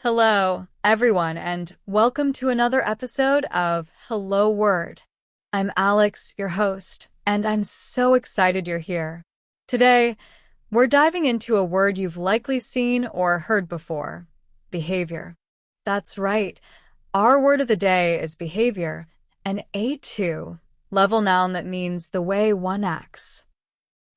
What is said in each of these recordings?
Hello, everyone, and welcome to another episode of Hello Word. I'm Alex, your host, and I'm so excited you're here. Today, we're diving into a word you've likely seen or heard before, behavior. That's right. Our word of the day is behavior, an A2 level noun that means the way one acts.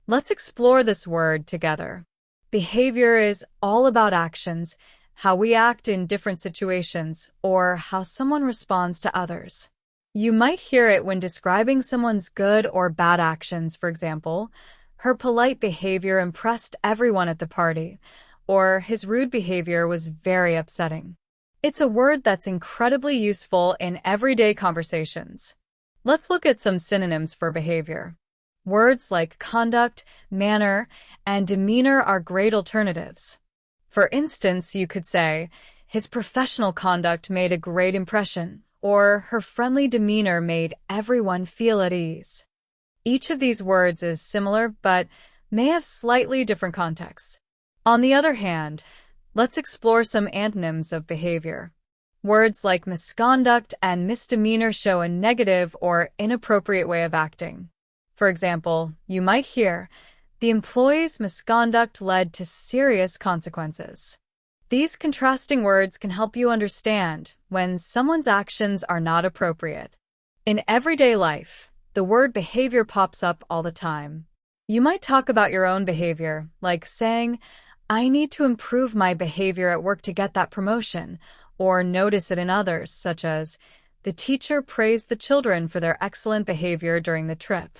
Let's explore this word together. Behavior is all about actions, how we act in different situations, or how someone responds to others. You might hear it when describing someone's good or bad actions, for example, her polite behavior impressed everyone at the party, or his rude behavior was very upsetting. It's a word that's incredibly useful in everyday conversations. Let's look at some synonyms for behavior. Words like conduct, manner, and demeanor are great alternatives. For instance, you could say, his professional conduct made a great impression, or her friendly demeanor made everyone feel at ease. Each of these words is similar, but may have slightly different contexts. On the other hand, let's explore some antonyms of behavior. Words like misconduct and misdemeanor show a negative or inappropriate way of acting. For example, you might hear, the employee's misconduct led to serious consequences. These contrasting words can help you understand when someone's actions are not appropriate. In everyday life, the word behavior pops up all the time. You might talk about your own behavior, like saying, I need to improve my behavior at work to get that promotion, or notice it in others, such as, the teacher praised the children for their excellent behavior during the trip.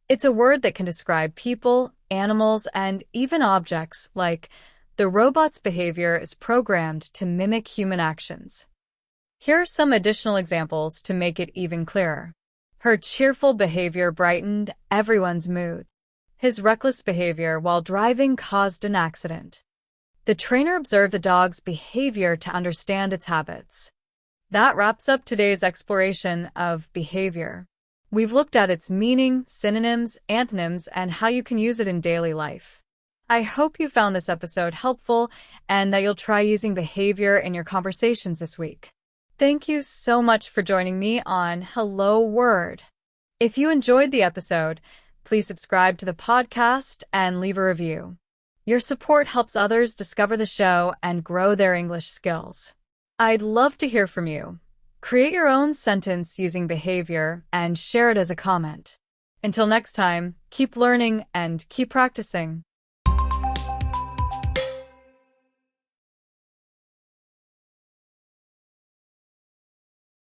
It's a word that can describe people, animals, and even objects, like, the robot's behavior is programmed to mimic human actions. Here are some additional examples to make it even clearer. Her cheerful behavior brightened everyone's mood. His reckless behavior while driving caused an accident. The trainer observed the dog's behavior to understand its habits. That wraps up today's exploration of behavior. We've looked at its meaning, synonyms, antonyms, and how you can use it in daily life. I hope you found this episode helpful and that you'll try using behavior in your conversations this week. Thank you so much for joining me on Hello Word. If you enjoyed the episode, please subscribe to the podcast and leave a review. Your support helps others discover the show and grow their English skills. I'd love to hear from you. Create your own sentence using behavior and share it as a comment. Until next time, keep learning and keep practicing.